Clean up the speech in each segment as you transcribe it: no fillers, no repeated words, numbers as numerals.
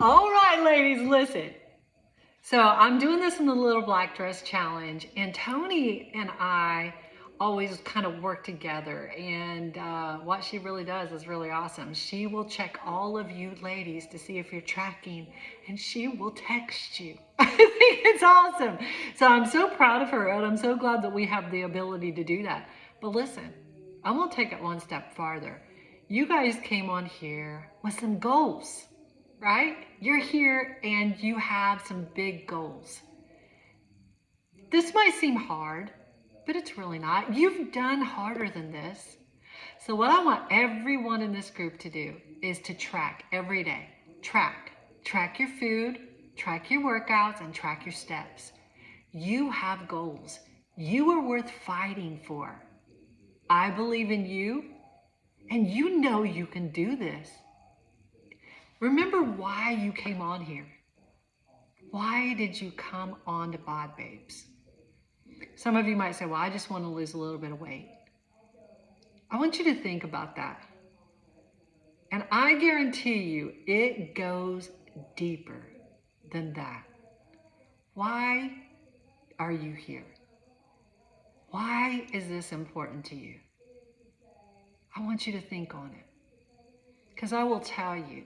All right, ladies, listen. So I'm doing this in the Little Black Dress Challenge, and Tony and I always kind of work together. And what she really does is really awesome. She will check all of you ladies to see if you're tracking, and she will text you. I think it's awesome. So I'm so proud of her, and I'm so glad that we have the ability to do that. But listen, I'm going to take it one step farther. You guys came on here with some goals, right? You're here and you have some big goals. This might seem hard, but it's really not. You've done harder than this. So what I want everyone in this group to do is to track every day. Track. Track your food, track your workouts, and track your steps. You have goals. You are worth fighting for. I believe in you, and you know you can do this. Remember why you came on here. Why did you come on to BodBabes? Some of you might say, well, I just want to lose a little bit of weight. I want you to think about that. And I guarantee you, it goes deeper than that. Why are you here? Why is this important to you? I want you to think on it. Because I will tell you,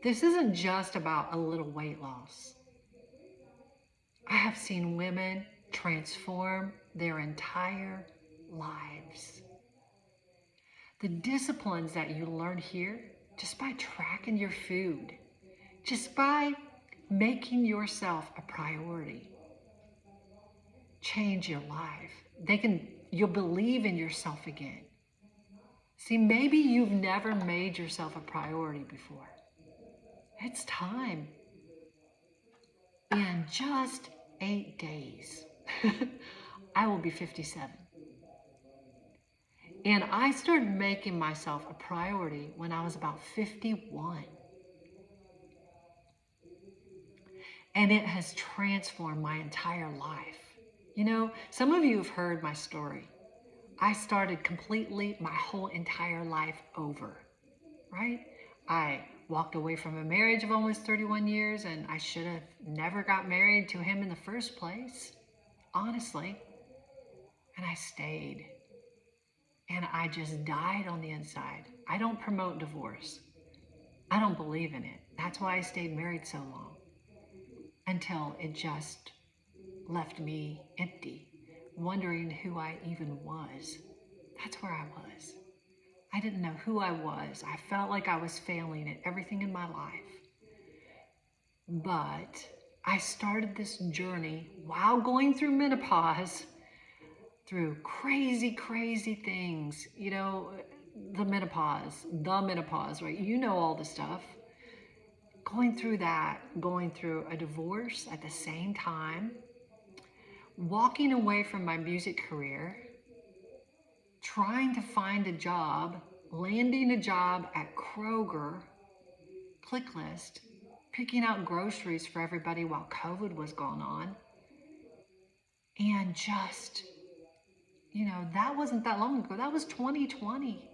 this isn't just about a little weight loss. I have seen women transform their entire lives. The disciplines that you learn here, just by tracking your food, just by making yourself a priority, change your life. You'll believe in yourself again. See, maybe you've never made yourself a priority before. It's time. In just 8 days, I will be 57. And I started making myself a priority when I was about 51. And it has transformed my entire life. You know, some of you have heard my story. I started completely my whole entire life over, right? I walked away from a marriage of almost 31 years, and I should have never got married to him in the first place, honestly. And I stayed. And I just died on the inside. I don't promote divorce. I don't believe in it. That's why I stayed married so long. Until it just left me empty, wondering who I even was. That's where I was. I didn't know who I was. I felt like I was failing at everything in my life. But I started this journey while going through menopause, through crazy, crazy things. You know, the menopause, right? You know all the stuff. Going through that, going through a divorce at the same time, walking away from my music career, trying to find a job, landing a job at Kroger, ClickList, picking out groceries for everybody while COVID was going on. And just, you know, that wasn't that long ago. That was 2020.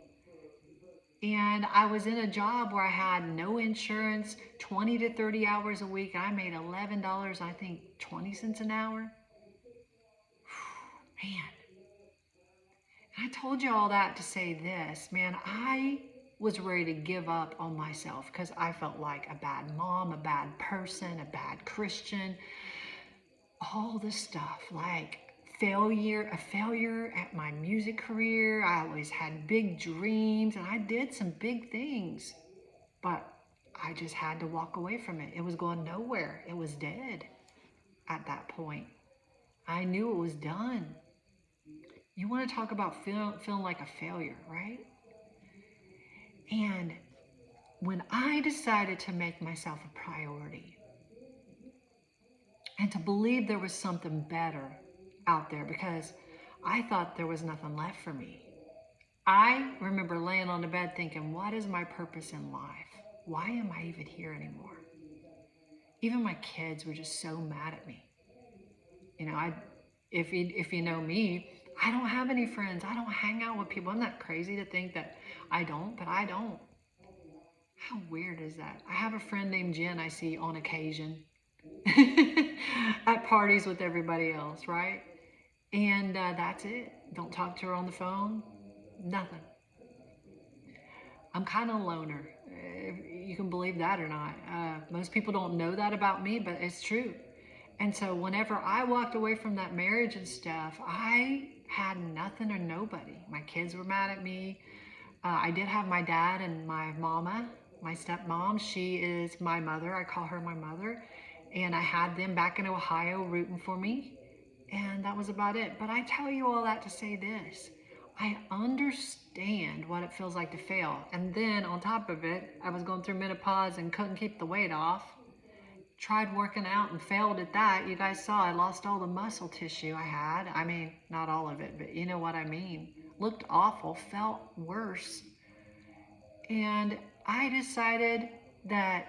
And I was in a job where I had no insurance, 20 to 30 hours a week. I made $11, I think 20 cents an hour. Man. I told you all that to say this, man, I was ready to give up on myself because I felt like a bad mom, a bad person, a bad Christian, all this stuff, like a failure at my music career. I always had big dreams and I did some big things, but I just had to walk away from it. It was going nowhere. It was dead at that point. I knew it was done. You want to talk about feeling like a failure, right? And when I decided to make myself a priority and to believe there was something better out there, because I thought there was nothing left for me. I remember laying on the bed thinking, what is my purpose in life? Why am I even here anymore? Even my kids were just so mad at me. You know, if you know me, I don't have any friends. I don't hang out with people. I'm not crazy to think that I don't, but I don't. How weird is that? I have a friend named Jen I see on occasion at parties with everybody else, right? And that's it. Don't talk to her on the phone. Nothing. I'm kind of a loner. You can believe that or not. Most people don't know that about me, but it's true. And so whenever I walked away from that marriage and stuff, I had nothing or nobody. My kids were mad at me. I did have my dad and my mama, my stepmom. She is my mother. I call her my mother. And I had them back in Ohio rooting for me. And that was about it. But I tell you all that to say this. I understand what it feels like to fail. And then on top of it, I was going through menopause and couldn't keep the weight off. Tried working out and failed at that. You guys saw I lost all the muscle tissue I had. I mean, not all of it, but you know what I mean. Looked awful, felt worse. And I decided that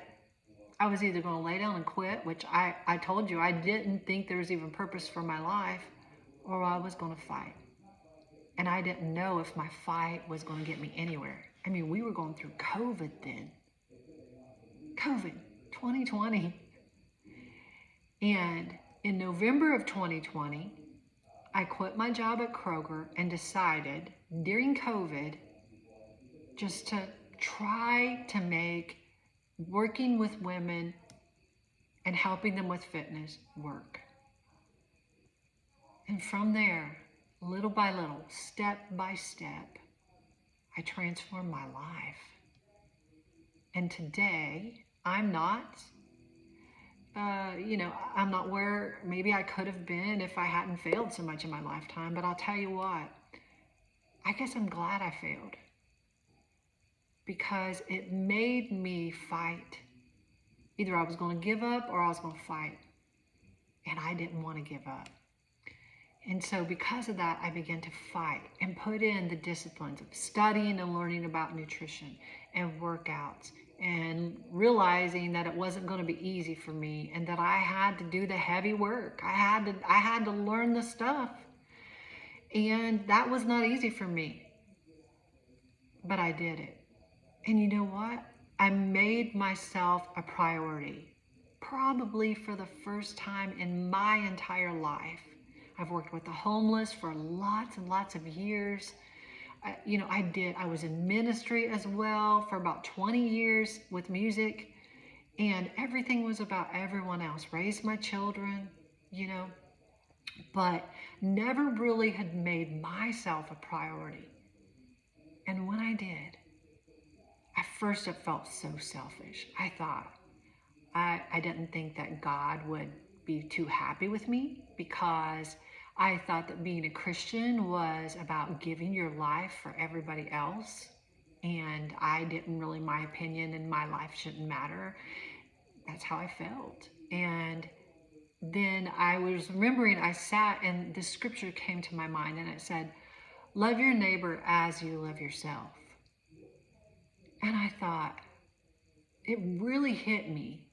I was either going to lay down and quit, which I told you I didn't think there was even purpose for my life, or I was going to fight. And I didn't know if my fight was going to get me anywhere. I mean, we were going through COVID then. COVID, 2020. And in November of 2020, I quit my job at Kroger and decided during COVID just to try to make working with women and helping them with fitness work. And from there, little by little, step by step, I transformed my life. And today, I'm not I'm not where maybe I could have been if I hadn't failed so much in my lifetime. But I'll tell you what, I guess I'm glad I failed because it made me fight. Either I was going to give up or I was going to fight. And I didn't want to give up. And so because of that, I began to fight and put in the disciplines of studying and learning about nutrition and workouts and realizing that it wasn't going to be easy for me and that I had to do the heavy work. I had to learn the stuff. And that was not easy for me. But I did it. And you know what? I made myself a priority. Probably for the first time in my entire life. I've worked with the homeless for lots and lots of years. I was in ministry as well for about 20 years with music, and everything was about everyone else. Raised my children, but never really had made myself a priority. And when I did, at first it felt so selfish. I thought, I didn't think that God would be too happy with me because I thought that being a Christian was about giving your life for everybody else. And my opinion and my life shouldn't matter. That's how I felt. And then I was remembering, I sat and the scripture came to my mind and it said, love your neighbor as you love yourself. And I thought, it really hit me.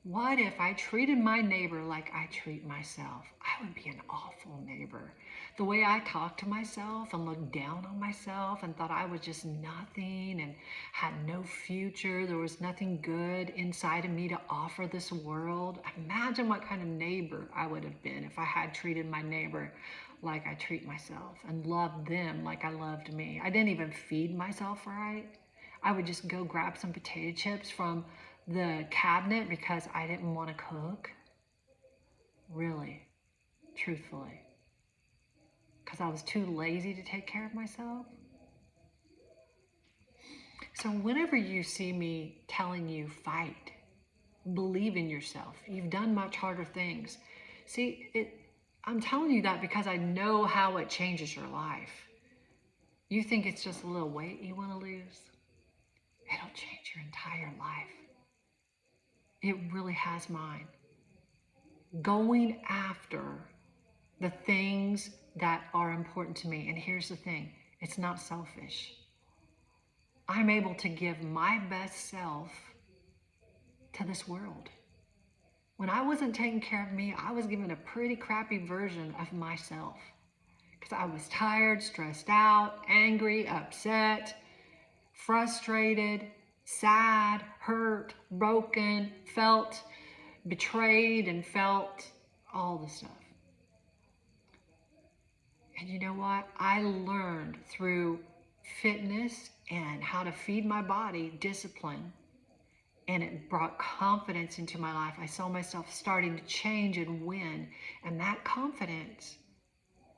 What if I treated my neighbor like I treat myself? I would be an awful neighbor. The way I talked to myself and looked down on myself and thought I was just nothing and had no future. There was nothing good inside of me to offer this world. Imagine what kind of neighbor I would have been if I had treated my neighbor like I treat myself and loved them like I loved me. I didn't even feed myself right. I would just go grab some potato chips from the cabinet because I didn't want to cook. Really, truthfully. Because I was too lazy to take care of myself. So whenever you see me telling you fight, believe in yourself. You've done much harder things. See, I'm telling you that because I know how it changes your life. You think it's just a little weight you want to lose? It'll change your entire life. It really has mine. Going after the things that are important to me. And here's the thing, it's not selfish. I'm able to give my best self to this world. When I wasn't taking care of me, I was given a pretty crappy version of myself. Because I was tired, stressed out, angry, upset, frustrated. sad, hurt, broken, felt betrayed, and felt all the stuff. And you know what? I learned through fitness and how to feed my body, discipline, and it brought confidence into my life. I saw myself starting to change and win, and that confidence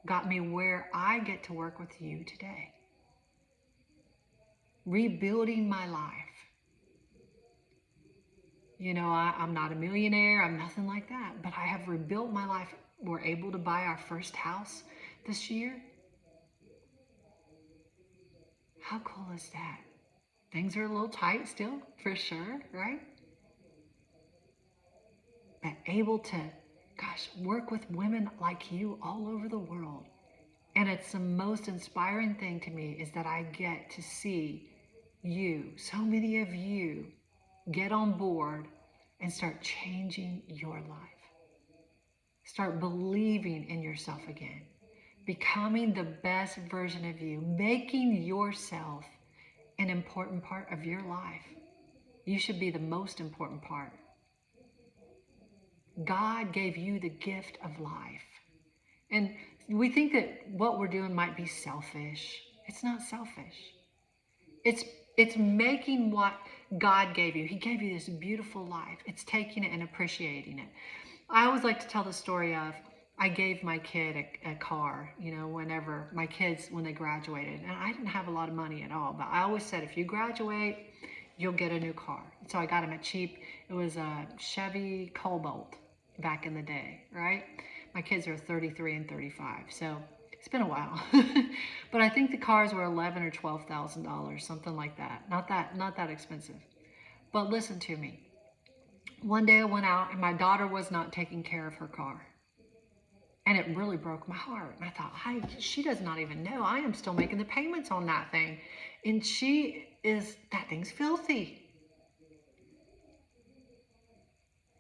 got me where I get to work with you today. Rebuilding my life. You know, I'm not a millionaire, I'm nothing like that, but I have rebuilt my life. We're able to buy our first house this year. How cool is that? Things are a little tight still, for sure, right? But able to, gosh, work with women like you all over the world. And it's the most inspiring thing to me is that I get to see you, so many of you, get on board and start changing your life. Start believing in yourself again. Becoming the best version of you. Making yourself an important part of your life. You should be the most important part. God gave you the gift of life. And we think that what we're doing might be selfish. It's not selfish. It's making what God gave you. He gave you this beautiful life. It's taking it and appreciating it. I always like to tell the story of I gave my kid a car, you know, whenever my kids, when they graduated. And I didn't have a lot of money at all, but I always said, if you graduate, you'll get a new car. So I got him a cheap, it was a Chevy Cobalt back in the day, right? My kids are 33 and 35, so it's been a while. But I think the cars were $11,000 or $12,000, something like that. Not that expensive. But listen to me. One day I went out and my daughter was not taking care of her car. And it really broke my heart. And I thought, she does not even know. I am still making the payments on that thing. And that thing's filthy.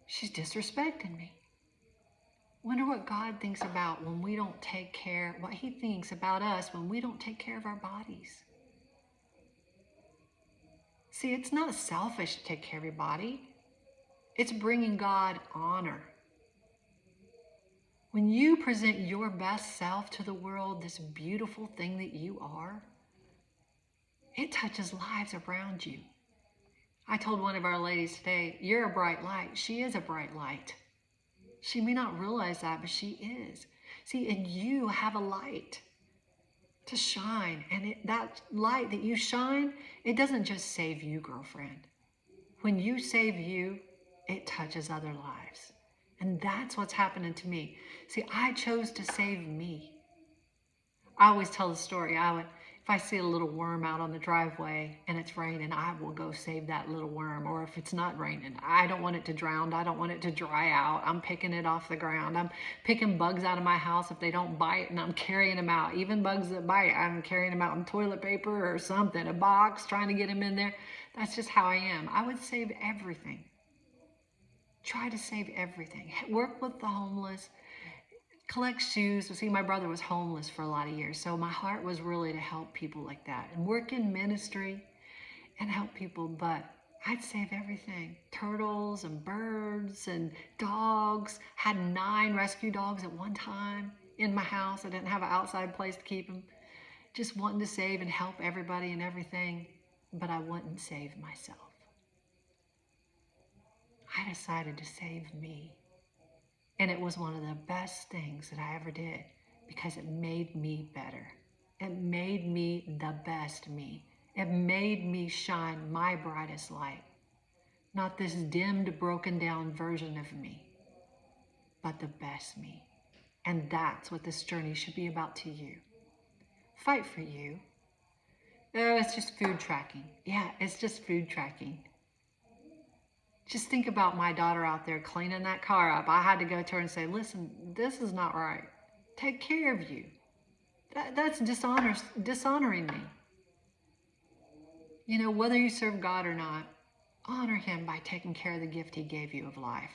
She's disrespecting me. Wonder what God thinks about when we don't take care, what he thinks about us when we don't take care of our bodies. See, it's not selfish to take care of your body. It's bringing God honor. When you present your best self to the world, this beautiful thing that you are, it touches lives around you. I told one of our ladies today, you're a bright light. She is a bright light. She may not realize that, but she is. See, and you have a light to shine. And that light that you shine, it doesn't just save you, girlfriend. When you save you, it touches other lives. And that's what's happening to me. See, I chose to save me. I always tell the story. If I see a little worm out on the driveway and it's raining, I will go save that little worm. Or if it's not raining, I don't want it to drown. I don't want it to dry out. I'm picking it off the ground. I'm picking bugs out of my house if they don't bite, and I'm carrying them out. Even bugs that bite, I'm carrying them out in toilet paper or something, a box, trying to get them in there. That's just how I am. I would save everything. Try to save everything. Work with the homeless. Collect shoes. See, my brother was homeless for a lot of years, so my heart was really to help people like that and work in ministry and help people, but I'd save everything. Turtles and birds and dogs. Had 9 rescue dogs at one time in my house. I didn't have an outside place to keep them. Just wanting to save and help everybody and everything, but I wouldn't save myself. I decided to save me. And it was one of the best things that I ever did because it made me better. It made me the best me. It made me shine my brightest light. Not this dimmed, broken down version of me, but the best me. And that's what this journey should be about to you. Fight for you. Oh, it's just food tracking. Yeah, it's just food tracking. Just think about my daughter out there cleaning that car up. I had to go to her and say, listen, this is not right. Take care of you. That's dishonoring me. You know, whether you serve God or not, honor him by taking care of the gift he gave you of life.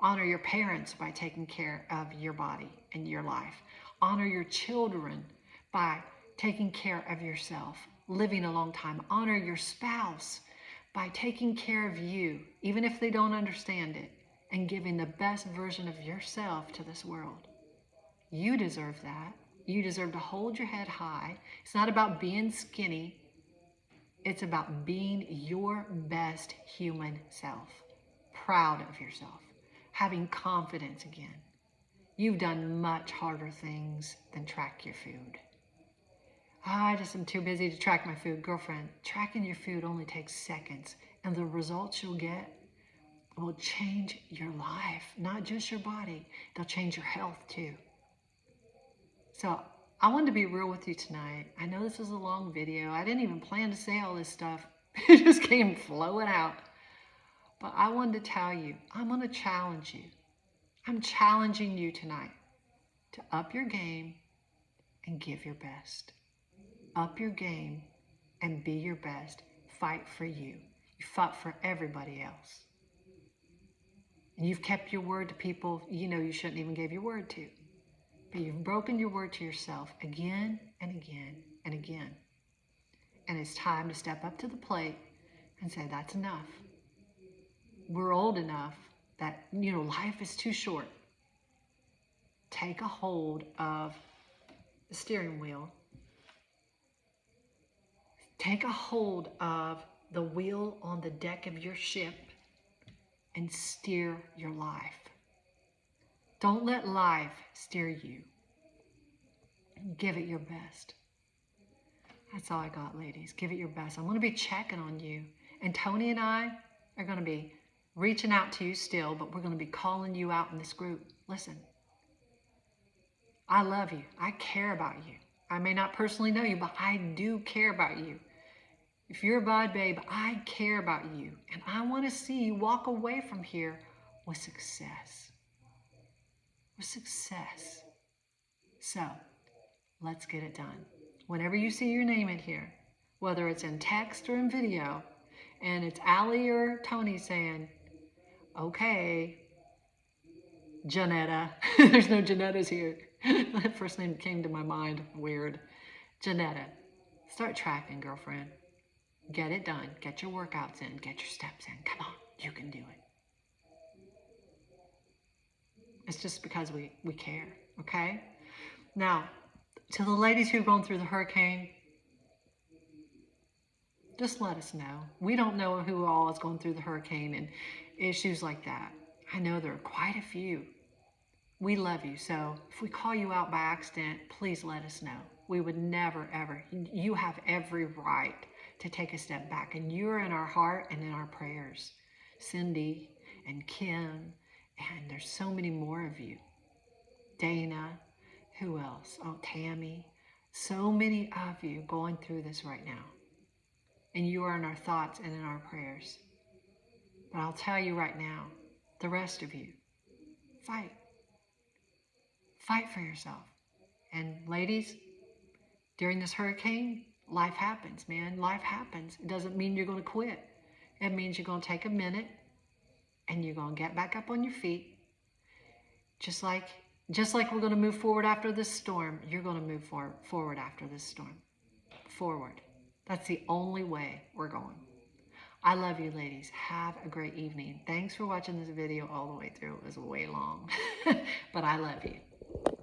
Honor your parents by taking care of your body and your life. Honor your children by taking care of yourself, living a long time. Honor your spouse by taking care of you, even if they don't understand it, and giving the best version of yourself to this world. You deserve that. You deserve to hold your head high. It's not about being skinny. It's about being your best human self, proud of yourself, having confidence again. You've done much harder things than track your food. I just am too busy to track my food. Girlfriend, tracking your food only takes seconds, and the results you'll get will change your life, not just your body. They'll change your health too. So I wanted to be real with you tonight. I know this is a long video. I didn't even plan to say all this stuff. It just came flowing out. But I wanted to tell you, I'm going to challenge you. I'm challenging you tonight to up your game and give your best. Up your game and be your best. Fight for you. You fought for everybody else. And you've kept your word to people you know you shouldn't even give your word to. But you've broken your word to yourself again and again and again. And it's time to step up to the plate and say, that's enough. We're old enough that, life is too short. Take a hold of the steering wheel. Take a hold of the wheel on the deck of your ship and steer your life. Don't let life steer you. Give it your best. That's all I got, ladies. Give it your best. I'm going to be checking on you. And Tony and I are going to be reaching out to you still, but we're going to be calling you out in this group. Listen, I love you. I care about you. I may not personally know you, but I do care about you. If you're a bod babe, I care about you. And I want to see you walk away from here with success. With success. So, let's get it done. Whenever you see your name in here, whether it's in text or in video, and it's Allie or Tony saying, okay, Janetta. There's no Janettas here. That first name came to my mind. Weird. Janetta. Start tracking, girlfriend. Get it done. Get your workouts in. Get your steps in. Come on. You can do it. It's just because we care. Okay? Now, to the ladies who've gone through the hurricane, just let us know. We don't know who all is going through the hurricane and issues like that. I know there are quite a few. We love you. So if we call you out by accident, please let us know. We would never, ever. You have every right to take a step back. And you're in our heart and in our prayers. Cindy and Kim, and there's so many more of you. Dana, who else? Oh, Tammy. So many of you going through this right now. And you are in our thoughts and in our prayers. But I'll tell you right now, the rest of you, fight. Fight for yourself. And ladies, during this hurricane, life happens, man. Life happens. It doesn't mean you're going to quit. It means you're going to take a minute and you're going to get back up on your feet. Just like we're going to move forward after this storm, you're going to move forward after this storm. Forward. That's the only way we're going. I love you, ladies. Have a great evening. Thanks for watching this video all the way through. It was way long, but I love you.